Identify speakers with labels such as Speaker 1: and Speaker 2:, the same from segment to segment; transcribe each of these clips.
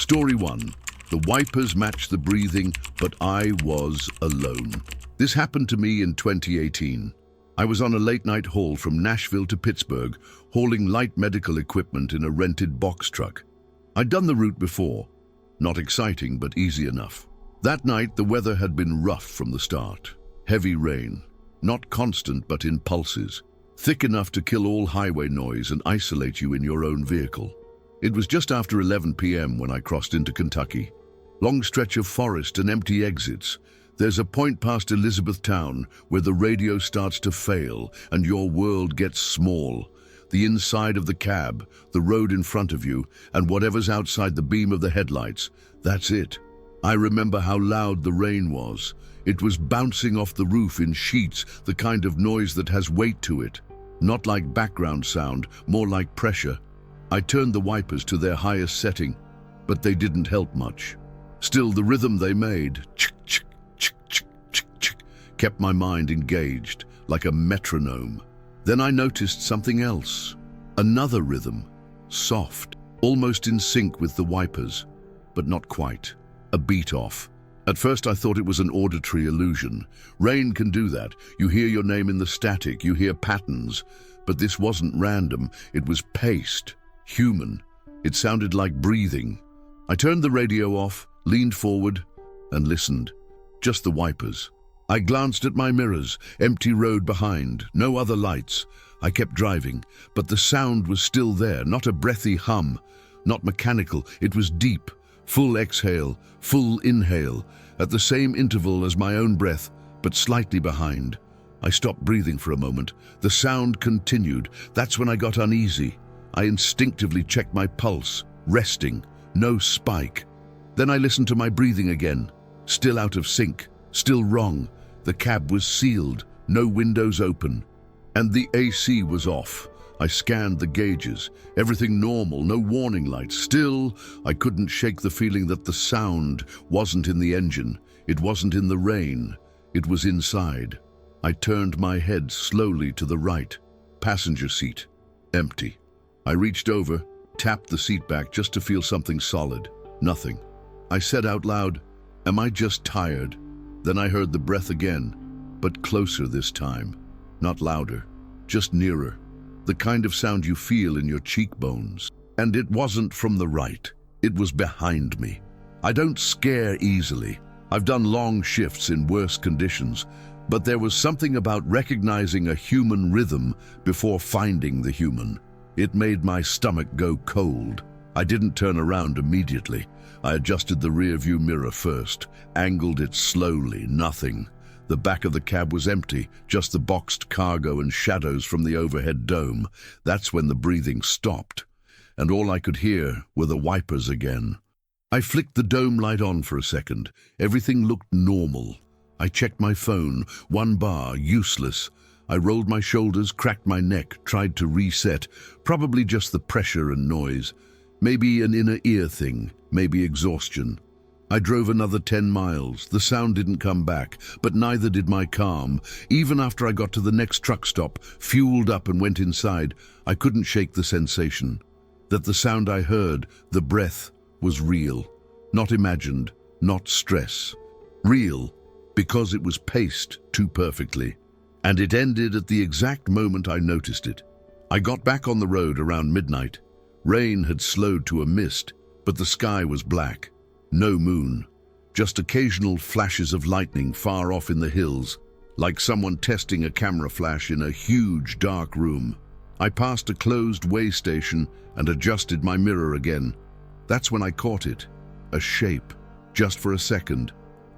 Speaker 1: Story 1. The wipers matched the breathing, but I was alone. This happened to me in 2018. I was on a late-night haul from Nashville to Pittsburgh, hauling light medical equipment in a rented box truck. I'd done the route before. Not exciting, but easy enough. That night, the weather had been rough from the start. Heavy rain. Not constant, but in pulses. Thick enough to kill all highway noise and isolate you in your own vehicle. It was just after 11 p.m. when I crossed into Kentucky. Long stretch of forest and empty exits. There's a point past Elizabethtown where the radio starts to fail and your world gets small. The inside of the cab, the road in front of you, and whatever's outside the beam of the headlights. That's it. I remember how loud the rain was. It was bouncing off the roof in sheets, the kind of noise that has weight to it. Not like background sound, more like pressure. I turned the wipers to their highest setting, but they didn't help much. Still, the rhythm they made, kept my mind engaged, like a metronome. Then I noticed something else. Another rhythm, soft, almost in sync with the wipers, but not quite. A beat off. At first I thought it was an auditory illusion. Rain can do that. You hear your name in the static, you hear patterns. But this wasn't random, it was paced, human. It sounded like breathing. I turned the radio off, leaned forward, and listened. Just the wipers. I glanced at my mirrors, empty road behind, no other lights. I kept driving, but the sound was still there, not a breathy hum, not mechanical. It was deep, full exhale, full inhale, at the same interval as my own breath, but slightly behind. I stopped breathing for a moment. The sound continued. That's when I got uneasy. I instinctively checked my pulse, resting, no spike. Then I listened to my breathing again, still out of sync, still wrong. The cab was sealed, no windows open, and the AC was off. I scanned the gauges, everything normal, no warning lights. Still, I couldn't shake the feeling that the sound wasn't in the engine, it wasn't in the rain, it was inside. I turned my head slowly to the right. Passenger seat, empty. I reached over, tapped the seat back just to feel something solid. Nothing. I said out loud, "Am I just tired?" Then I heard the breath again, but closer this time. Not louder, just nearer. The kind of sound you feel in your cheekbones. And it wasn't from the right. It was behind me. I don't scare easily. I've done long shifts in worse conditions, but there was something about recognizing a human rhythm before finding the human. It made my stomach go cold. I didn't turn around immediately. I adjusted the rear-view mirror first, angled it slowly, nothing. The back of the cab was empty, just the boxed cargo and shadows from the overhead dome. That's when the breathing stopped, and all I could hear were the wipers again. I flicked the dome light on for a second. Everything looked normal. I checked my phone, 1 bar, useless. I rolled my shoulders, cracked my neck, tried to reset. Probably just the pressure and noise. Maybe an inner ear thing, maybe exhaustion. I drove another 10 miles. The sound didn't come back, but neither did my calm. Even after I got to the next truck stop, fueled up and went inside, I couldn't shake the sensation that the sound I heard, the breath, was real. Not imagined, not stress. Real, because it was paced too perfectly. And it ended at the exact moment I noticed it. I got back on the road around midnight. Rain had slowed to a mist, but the sky was black. No moon. Just occasional flashes of lightning far off in the hills, like someone testing a camera flash in a huge dark room. I passed a closed way station and adjusted my mirror again. That's when I caught it. A shape, just for a second.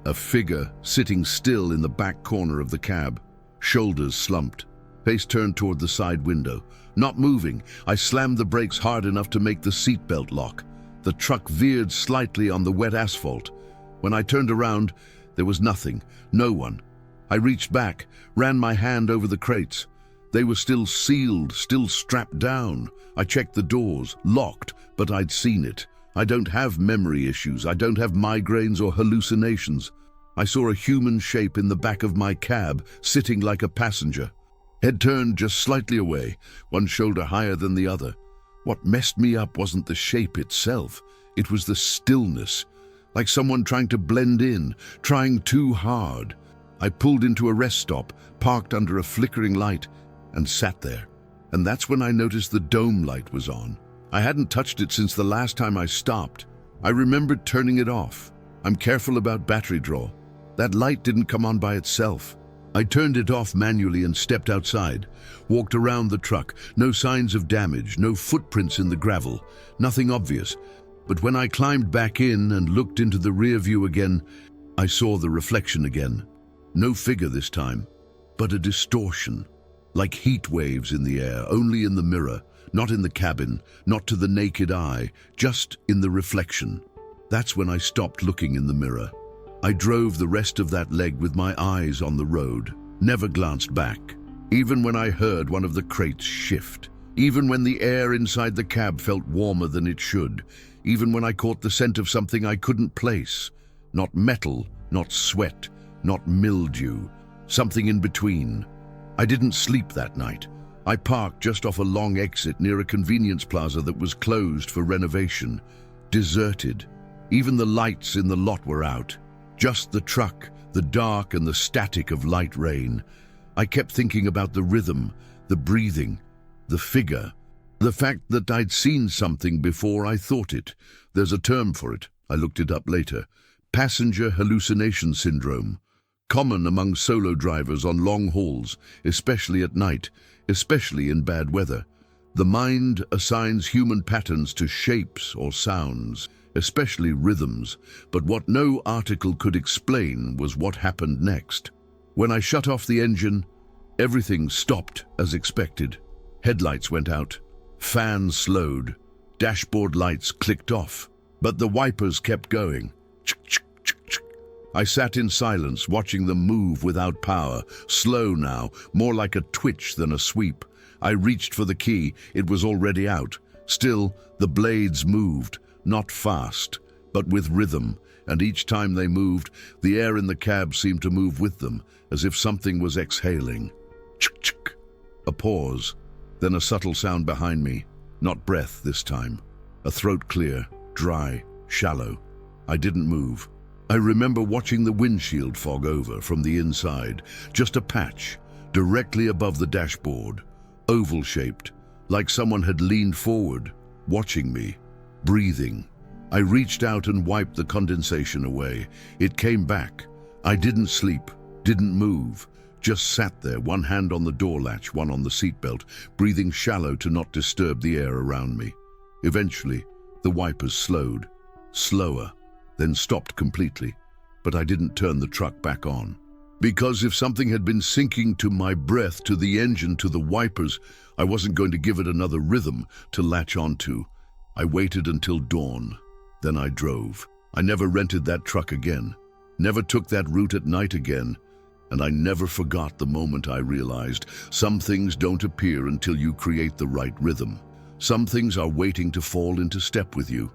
Speaker 1: A figure sitting still in the back corner of the cab. Shoulders slumped. Face turned toward the side window. Not moving, I slammed the brakes hard enough to make the seatbelt lock. The truck veered slightly on the wet asphalt. When I turned around, there was nothing, no one. I reached back, ran my hand over the crates. They were still sealed, still strapped down. I checked the doors, locked, but I'd seen it. I don't have memory issues. I don't have migraines or hallucinations. I saw a human shape in the back of my cab, sitting like a passenger. Head turned just slightly away, one shoulder higher than the other. What messed me up wasn't the shape itself. It was the stillness, like someone trying to blend in, trying too hard. I pulled into a rest stop, parked under a flickering light, and sat there. And that's when I noticed the dome light was on. I hadn't touched it since the last time I stopped. I remembered turning it off. I'm careful about battery draw. That light didn't come on by itself. I turned it off manually and stepped outside, walked around the truck. No signs of damage, no footprints in the gravel, nothing obvious. But when I climbed back in and looked into the rear view again, I saw the reflection again. No figure this time, but a distortion, like heat waves in the air, only in the mirror, not in the cabin, not to the naked eye, just in the reflection. That's when I stopped looking in the mirror. I drove the rest of that leg with my eyes on the road, never glanced back. Even when I heard one of the crates shift, even when the air inside the cab felt warmer than it should, even when I caught the scent of something I couldn't place, not metal, not sweat, not mildew, something in between. I didn't sleep that night. I parked just off a long exit near a convenience plaza that was closed for renovation, deserted. Even the lights in the lot were out. Just the truck, the dark and the static of light rain. I kept thinking about the rhythm, the breathing, the figure, the fact that I'd seen something before I thought it. There's a term for it. I looked it up later. Passenger hallucination syndrome. Common among solo drivers on long hauls, especially at night, especially in bad weather. The mind assigns human patterns to shapes or sounds, especially rhythms, but what no article could explain was what happened next. When I shut off the engine, everything stopped as expected. Headlights went out, fans slowed, dashboard lights clicked off, but the wipers kept going. I sat in silence, watching them move without power, slow now, more like a twitch than a sweep. I reached for the key, it was already out. Still, the blades moved. Not fast, but with rhythm, and each time they moved, the air in the cab seemed to move with them, as if something was exhaling. Ch-ch-ch. A pause, then a subtle sound behind me. Not breath this time. A throat clear, dry, shallow. I didn't move. I remember watching the windshield fog over from the inside, just a patch, directly above the dashboard, oval-shaped, like someone had leaned forward, watching me. Breathing. I reached out and wiped the condensation away. It came back. I didn't sleep, didn't move, just sat there, one hand on the door latch, one on the seatbelt, breathing shallow to not disturb the air around me. Eventually, the wipers slowed, slower, then stopped completely, but I didn't turn the truck back on. Because if something had been sinking to my breath, to the engine, to the wipers, I wasn't going to give it another rhythm to latch onto. I waited until dawn. Then I drove. I never rented that truck again, never took that route at night again, and I never forgot the moment I realized some things don't appear until you create the right rhythm. Some things are waiting to fall into step with you,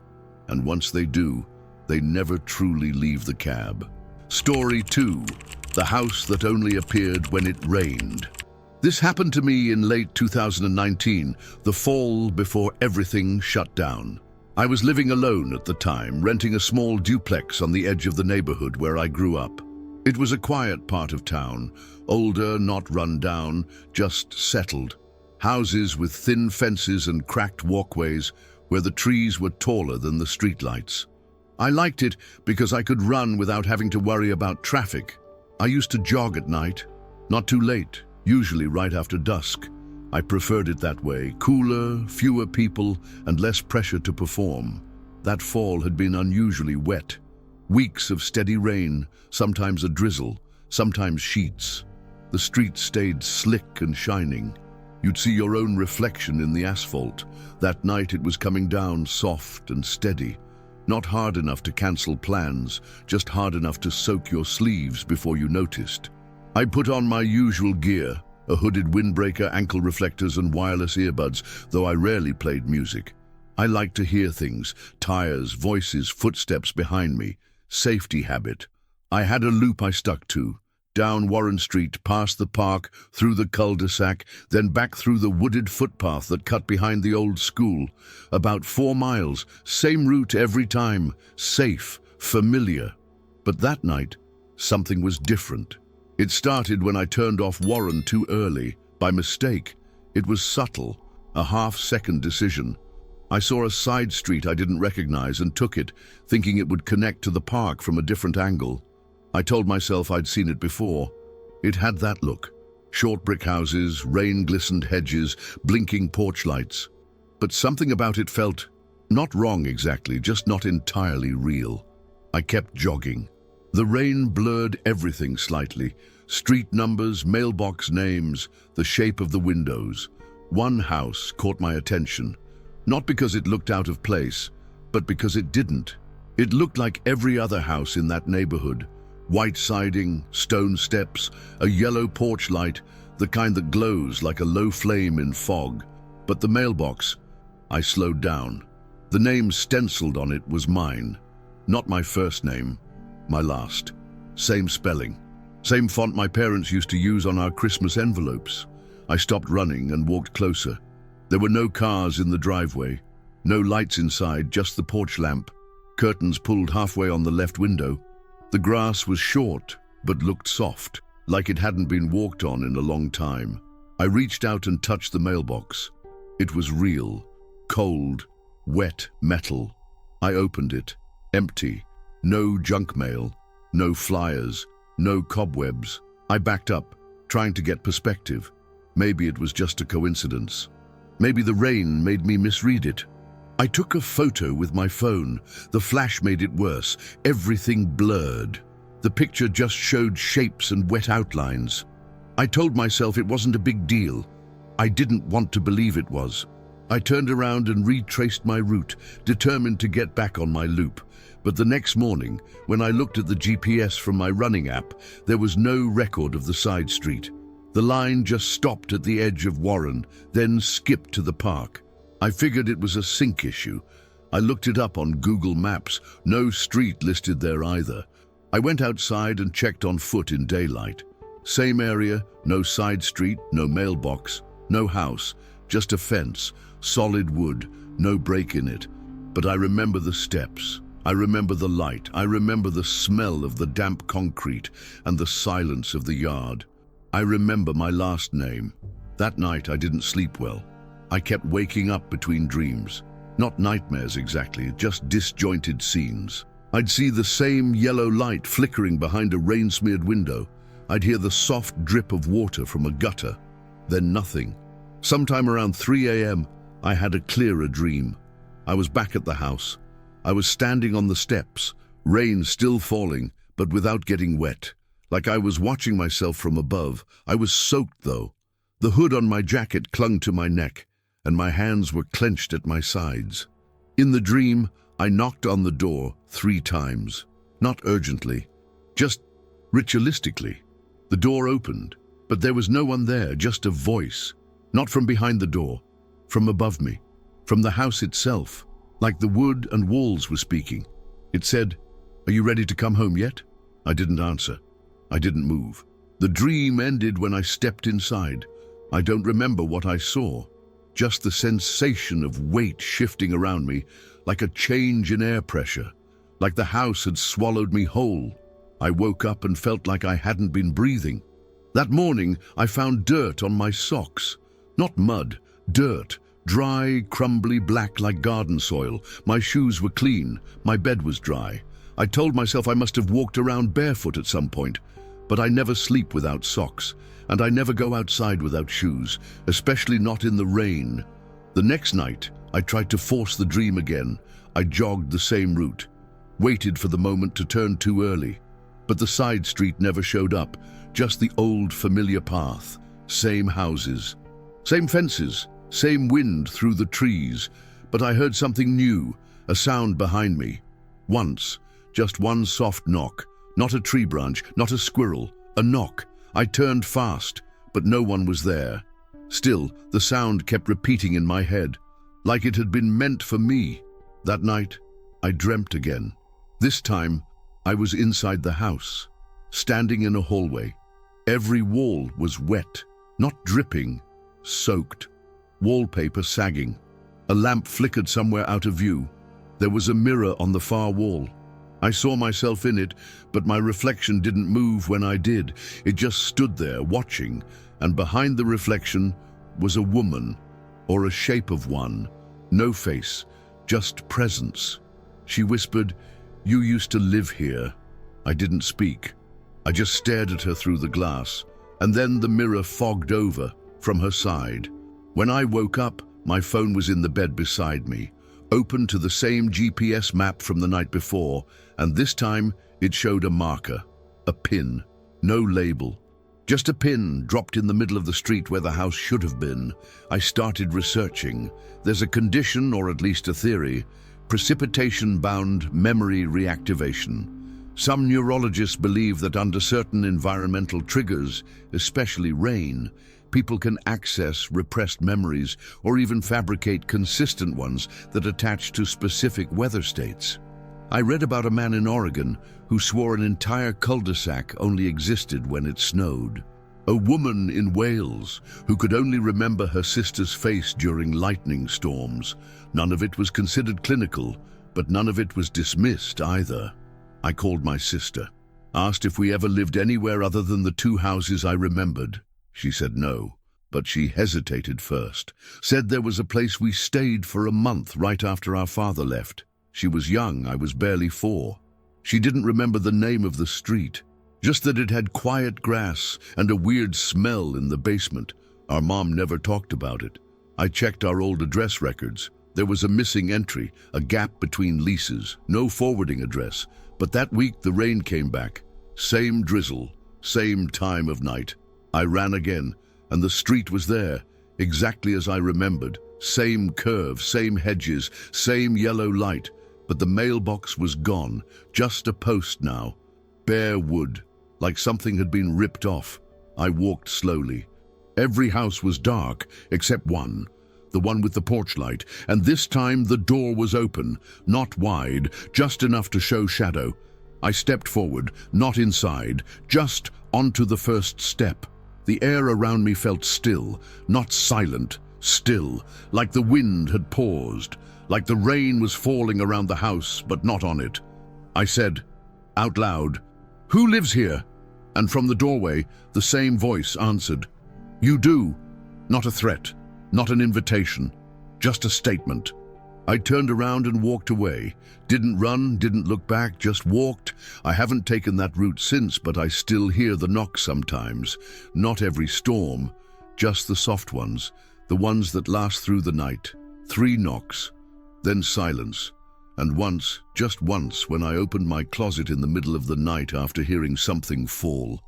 Speaker 1: and once they do, they never truly leave the cab. Story 2. The house that only appeared when it rained. This happened to me in late 2019, the fall before everything shut down. I was living alone at the time, renting a small duplex on the edge of the neighborhood where I grew up. It was a quiet part of town, older, not run down, just settled. Houses with thin fences and cracked walkways where the trees were taller than the streetlights. I liked it because I could run without having to worry about traffic. I used to jog at night, not too late, usually right after dusk. I preferred it that way, cooler, fewer people, and less pressure to perform. That fall had been unusually wet. Weeks of steady rain, sometimes a drizzle, sometimes sheets. The streets stayed slick and shining. You'd see your own reflection in the asphalt. That night it was coming down soft and steady. Not hard enough to cancel plans, just hard enough to soak your sleeves before you noticed. I put on my usual gear, a hooded windbreaker, ankle reflectors, and wireless earbuds, though I rarely played music. I liked to hear things, tires, voices, footsteps behind me. Safety habit. I had a loop I stuck to. down Warren Street, past the park, through the cul-de-sac, then back through the wooded footpath that cut behind the old school. About 4 miles, same route every time, safe, familiar. But that night, something was different. It started when I turned off Warren too early, by mistake. It was subtle, a half-second decision. I saw a side street I didn't recognize and took it, thinking it would connect to the park from a different angle. I told myself I'd seen it before. It had that look. Short brick houses, rain-glistened hedges, blinking porch lights. But something about it felt not wrong exactly, just not entirely real. I kept jogging. The rain blurred everything slightly. Street numbers, mailbox names, the shape of the windows. One house caught my attention. Not because it looked out of place, but because it didn't. It looked like every other house in that neighborhood. White siding, stone steps, a yellow porch light, the kind that glows like a low flame in fog. But the mailbox, I slowed down. The name stenciled on it was mine. Not my first name, my last. Same spelling. Same font my parents used to use on our Christmas envelopes. I stopped running and walked closer. There were no cars in the driveway, no lights inside, just the porch lamp, curtains pulled halfway on the left window. The grass was short, but looked soft, like it hadn't been walked on in a long time. I reached out and touched the mailbox. It was real, cold, wet metal. I opened it, empty, no junk mail, no flyers, no cobwebs. I backed up, trying to get perspective. Maybe it was just a coincidence. Maybe the rain made me misread it. I took a photo with my phone. The flash made it worse. Everything blurred. The picture just showed shapes and wet outlines. I told myself it wasn't a big deal. I didn't want to believe it was. I turned around and retraced my route, determined to get back on my loop. But the next morning, when I looked at the GPS from my running app, there was no record of the side street. The line just stopped at the edge of Warren, then skipped to the park. I figured it was a sync issue. I looked it up on Google Maps. No street listed there either. I went outside and checked on foot in daylight. Same area, no side street, no mailbox, no house, just a fence, solid wood, no break in it. But I remember the steps. I remember the light. I remember the smell of the damp concrete and the silence of the yard. I remember my last name. That night I didn't sleep well. I kept waking up between dreams. Not nightmares exactly, just disjointed scenes. I'd see the same yellow light flickering behind a rain-smeared window. I'd hear the soft drip of water from a gutter. Then nothing. Sometime around 3 a.m., I had a clearer dream. I was back at the house. I was standing on the steps, rain still falling, but without getting wet. Like I was watching myself from above. I was soaked, though. The hood on my jacket clung to my neck, and my hands were clenched at my sides. In the dream, I knocked on the door 3 times. Not urgently, just ritualistically. The door opened, but there was no one there, just a voice. Not from behind the door, from above me, from the house itself, like the wood and walls were speaking. It said, "Are you ready to come home yet?" I didn't answer. I didn't move. The dream ended when I stepped inside. I don't remember what I saw, just the sensation of weight shifting around me, like a change in air pressure, like the house had swallowed me whole. I woke up and felt like I hadn't been breathing. That morning, I found dirt on my socks. Not mud, dirt, dry, crumbly black like garden soil. My shoes were clean, my bed was dry. I told myself I must have walked around barefoot at some point, but I never sleep without socks, and I never go outside without shoes, especially not in the rain. The next night, I tried to force the dream again. I jogged the same route, waited for the moment to turn too early. But the side street never showed up, just the old familiar path, same houses, same fences, same wind through the trees. But I heard something new, a sound behind me. Once, just one soft knock, not a tree branch, not a squirrel, a knock. I turned fast, but no one was there. Still, the sound kept repeating in my head, like it had been meant for me. That night, I dreamt again. This time, I was inside the house, standing in a hallway. Every wall was wet, not dripping, soaked. Wallpaper sagging. A lamp flickered somewhere out of view. There was a mirror on the far wall. I saw myself in it, but my reflection didn't move when I did. It just stood there, watching, and behind the reflection was a woman, or a shape of one. No face, just presence. She whispered, "You used to live here." I didn't speak. I just stared at her through the glass, and then the mirror fogged over from her side. When I woke up, my phone was in the bed beside me, open to the same GPS map from the night before, and this time it showed a marker, a pin, no label. Just a pin dropped in the middle of the street where the house should have been. I started researching. There's a condition, or at least a theory, precipitation-bound memory reactivation. Some neurologists believe that under certain environmental triggers, especially rain, people can access repressed memories or even fabricate consistent ones that attach to specific weather states. I read about a man in Oregon who swore an entire cul-de-sac only existed when it snowed. A woman in Wales who could only remember her sister's face during lightning storms. None of it was considered clinical, but none of it was dismissed either. I called my sister, asked if we ever lived anywhere other than the two houses I remembered. She said no, but she hesitated first, said there was a place we stayed for a month right after our father left. She was young, I was barely 4. She didn't remember the name of the street, just that it had quiet grass and a weird smell in the basement. Our mom never talked about it. I checked our old address records. There was a missing entry, a gap between leases, no forwarding address. But that week the rain came back. Same drizzle, same time of night. I ran again, and the street was there, exactly as I remembered. Same curve, same hedges, same yellow light. But the mailbox was gone, just a post now. Bare wood, like something had been ripped off. I walked slowly. Every house was dark, except one. The one with the porch light, and this time the door was open, not wide, just enough to show shadow. I stepped forward, not inside, just onto the first step. The air around me felt still, not silent, still, like the wind had paused, like the rain was falling around the house, but not on it. I said, out loud, "Who lives here?" And from the doorway, the same voice answered, "You do." Not a threat. Not an invitation, just a statement. I turned around and walked away. Didn't run, didn't look back, just walked. I haven't taken that route since, but I still hear the knocks sometimes. Not every storm, just the soft ones, the ones that last through the night. 3 knocks, then silence. And once, just once, when I opened my closet in the middle of the night after hearing something fall,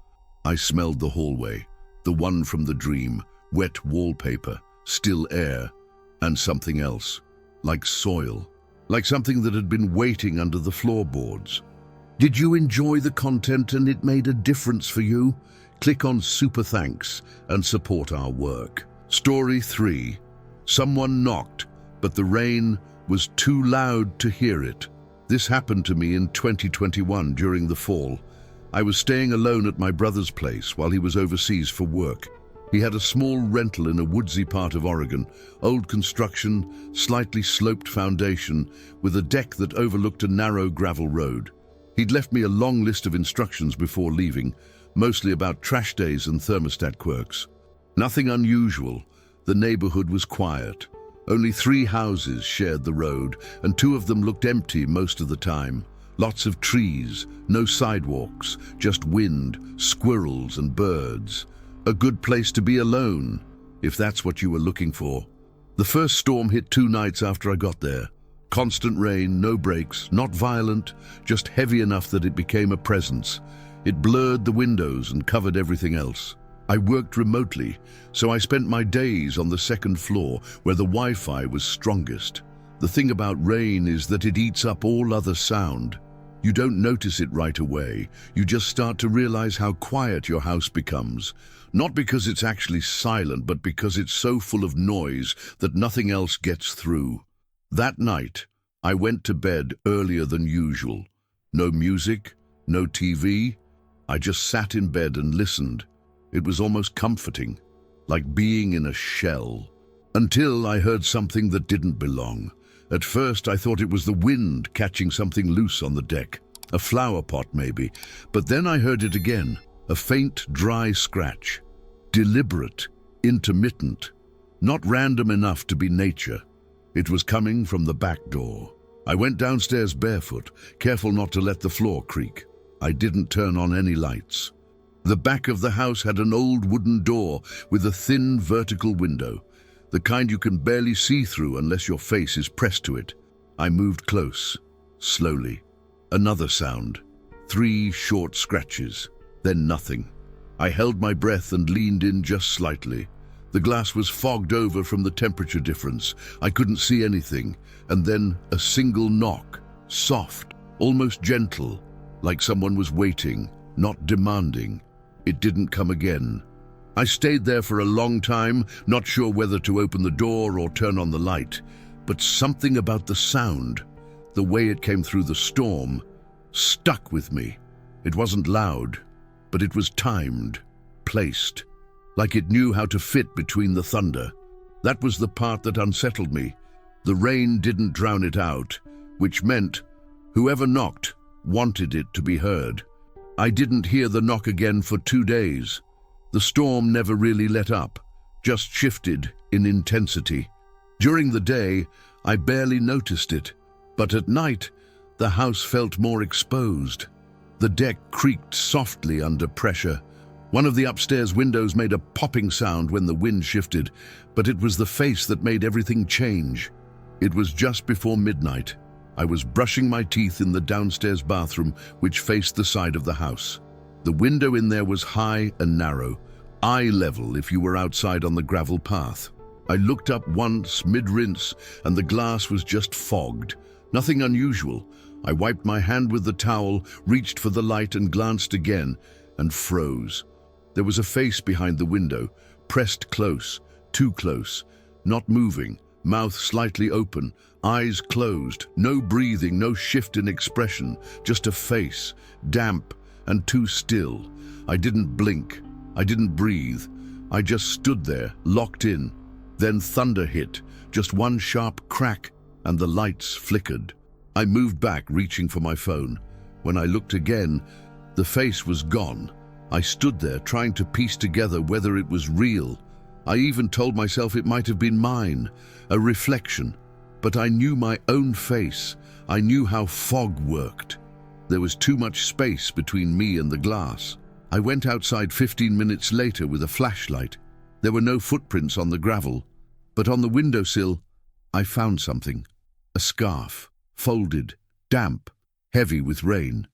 Speaker 1: I smelled the hallway, the one from the dream, wet wallpaper, still air, and something else, like soil, like something that had been waiting under the floorboards. Did you enjoy the content and it made a difference for you? Click on Super Thanks and support our work. Story 3. Someone knocked, but the rain was too loud to hear it. This happened to me in 2021 during the fall. I was staying alone at my brother's place while he was overseas for work. He had a small rental in a woodsy part of Oregon, old construction, slightly sloped foundation, with a deck that overlooked a narrow gravel road. He'd left me a long list of instructions before leaving, mostly about trash days and thermostat quirks. Nothing unusual. The neighborhood was quiet. Only 3 houses shared the road, and 2 of them looked empty most of the time. Lots of trees, no sidewalks, just wind, squirrels and birds. A good place to be alone, if that's what you were looking for. The first storm hit 2 nights after I got there. Constant rain, no breaks, not violent, just heavy enough that it became a presence. It blurred the windows and covered everything else. I worked remotely, so I spent my days on the 2nd floor where the Wi-Fi was strongest. The thing about rain is that it eats up all other sound. You don't notice it right away. You just start to realize how quiet your house becomes. Not because it's actually silent, but because it's so full of noise that nothing else gets through. That night, I went to bed earlier than usual. No music, no TV. I just sat in bed and listened. It was almost comforting, like being in a shell. Until I heard something that didn't belong. At first I thought it was the wind catching something loose on the deck. A flower pot maybe. But then I heard it again. A faint, dry scratch. Deliberate, intermittent. Not random enough to be nature. It was coming from the back door. I went downstairs barefoot, careful not to let the floor creak. I didn't turn on any lights. The back of the house had an old wooden door with a thin vertical window, the kind you can barely see through unless your face is pressed to it. I moved close, slowly. Another sound. 3 short scratches, then nothing. I held my breath and leaned in just slightly. The glass was fogged over from the temperature difference. I couldn't see anything. And then a single knock, soft, almost gentle, like someone was waiting, not demanding. It didn't come again. I stayed there for a long time, not sure whether to open the door or turn on the light. But something about the sound, the way it came through the storm, stuck with me. It wasn't loud, but it was timed, placed, like it knew how to fit between the thunder. That was the part that unsettled me. The rain didn't drown it out, which meant whoever knocked wanted it to be heard. I didn't hear the knock again for 2 days. The storm never really let up, just shifted in intensity. During the day, I barely noticed it, but at night, the house felt more exposed. The deck creaked softly under pressure. One of the upstairs windows made a popping sound when the wind shifted, but it was the face that made everything change. It was just before midnight. I was brushing my teeth in the downstairs bathroom, which faced the side of the house. The window in there was high and narrow, eye level if you were outside on the gravel path. I looked up once, mid-rinse, and the glass was just fogged. Nothing unusual. I wiped my hand with the towel, reached for the light and glanced again, and froze. There was a face behind the window, pressed close, too close, not moving, mouth slightly open, eyes closed, no breathing, no shift in expression, just a face, damp and too still. I didn't blink, I didn't breathe. I just stood there, locked in. Then thunder hit, just one sharp crack, and the lights flickered. I moved back, reaching for my phone. When I looked again, the face was gone. I stood there, trying to piece together whether it was real. I even told myself it might have been mine, a reflection. But I knew my own face. I knew how fog worked. There was too much space between me and the glass. I went outside 15 minutes later with a flashlight. There were no footprints on the gravel, but on the windowsill, I found something. A scarf, folded, damp, heavy with rain.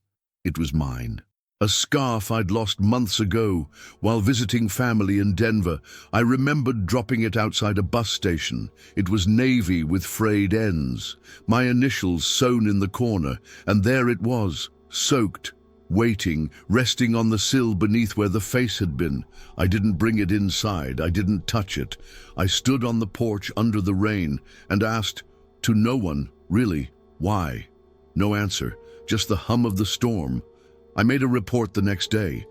Speaker 1: It was mine. A scarf I'd lost months ago while visiting family in Denver. I remembered dropping it outside a bus station. It was navy with frayed ends, my initials sewn in the corner, and there it was, soaked, waiting, resting on the sill beneath where the face had been. I didn't bring it inside. I didn't touch it. I stood on the porch under the rain and asked, to no one, really, why? No answer, just the hum of the storm. I made a report the next day.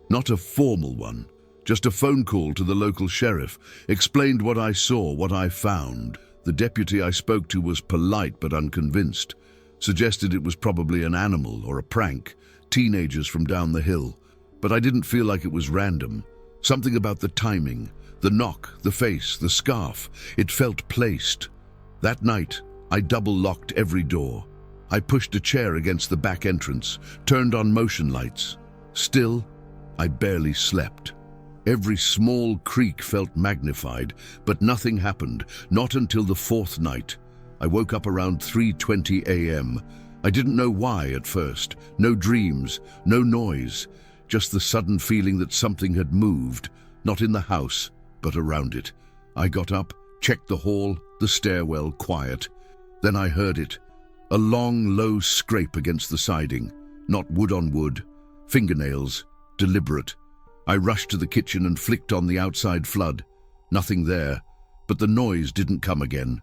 Speaker 1: Not a formal one, just a phone call to the local sheriff, explained what I saw, what I found. The deputy I spoke to was polite but unconvinced, suggested it was probably an animal or a prank, teenagers from down the hill. But I didn't feel like it was random. Something about the timing, the knock, the face, the scarf, it felt placed. That night, I double-locked every door. I pushed a chair against the back entrance, turned on motion lights. Still, I barely slept. Every small creak felt magnified, but nothing happened, not until the 4th night. I woke up around 3:20 a.m. I didn't know why at first. No dreams, no noise, just the sudden feeling that something had moved, not in the house, but around it. I got up, checked the hall, the stairwell, quiet. Then I heard it. A long, low scrape against the siding, not wood on wood, fingernails, deliberate. I rushed to the kitchen and flicked on the outside flood. Nothing there, but the noise didn't come again.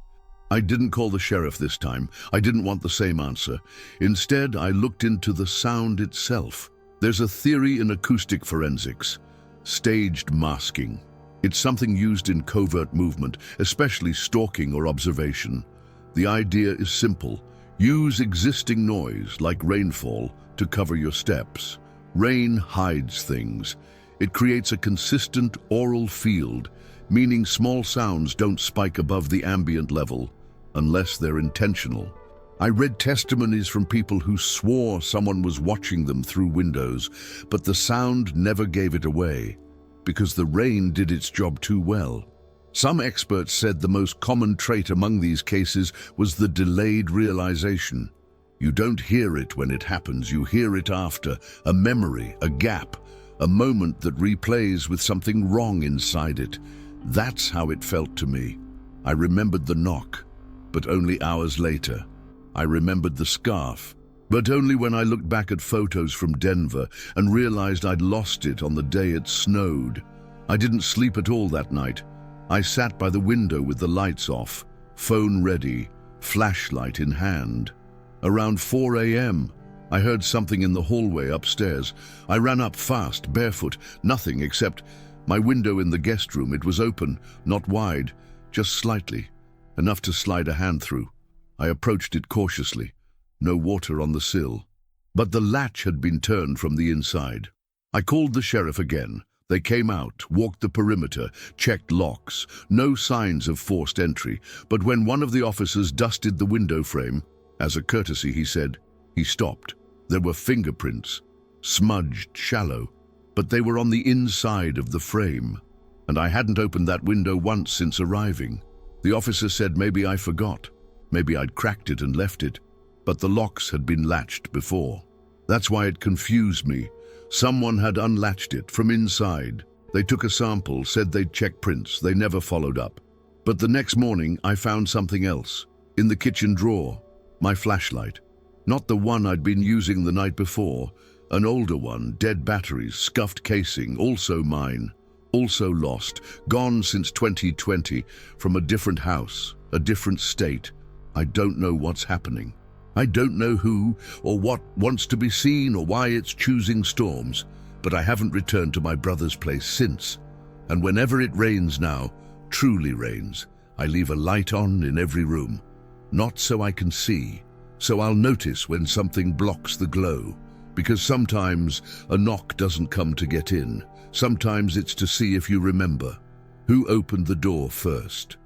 Speaker 1: I didn't call the sheriff this time. I didn't want the same answer. Instead, I looked into the sound itself. There's a theory in acoustic forensics. Staged masking. It's something used in covert movement, especially stalking or observation. The idea is simple. Use existing noise, like rainfall, to cover your steps. Rain hides things. It creates a consistent aural field, meaning small sounds don't spike above the ambient level, unless they're intentional. I read testimonies from people who swore someone was watching them through windows, but the sound never gave it away, because the rain did its job too well. Some experts said the most common trait among these cases was the delayed realization. You don't hear it when it happens, you hear it after, a memory, a gap, a moment that replays with something wrong inside it. That's how it felt to me. I remembered the knock, but only hours later. I remembered the scarf, but only when I looked back at photos from Denver and realized I'd lost it on the day it snowed. I didn't sleep at all that night. I sat by the window with the lights off, phone ready, flashlight in hand. Around 4 a.m., I heard something in the hallway upstairs. I ran up fast, barefoot, nothing except my window in the guest room. It was open, not wide, just slightly, enough to slide a hand through. I approached it cautiously. No water on the sill. But the latch had been turned from the inside. I called the sheriff again. They came out, walked the perimeter, checked locks. No signs of forced entry, but when one of the officers dusted the window frame, as a courtesy, he said, he stopped. There were fingerprints, smudged, shallow, but they were on the inside of the frame, and I hadn't opened that window once since arriving. The officer said maybe I forgot. Maybe I'd cracked it and left it, but the locks had been latched before. That's why it confused me. Someone had unlatched it from inside. They took a sample, said they'd check prints. They never followed up. But the next morning, I found something else. In the kitchen drawer, my flashlight. Not the one I'd been using the night before. An older one, dead batteries, scuffed casing, also mine. Also lost, gone since 2020, from a different house, a different state. I don't know what's happening. I don't know who or what wants to be seen or why it's choosing storms, but I haven't returned to my brother's place since. And whenever it rains now, truly rains, I leave a light on in every room. Not so I can see, so I'll notice when something blocks the glow. Because sometimes a knock doesn't come to get in. Sometimes it's to see if you remember. Who opened the door first?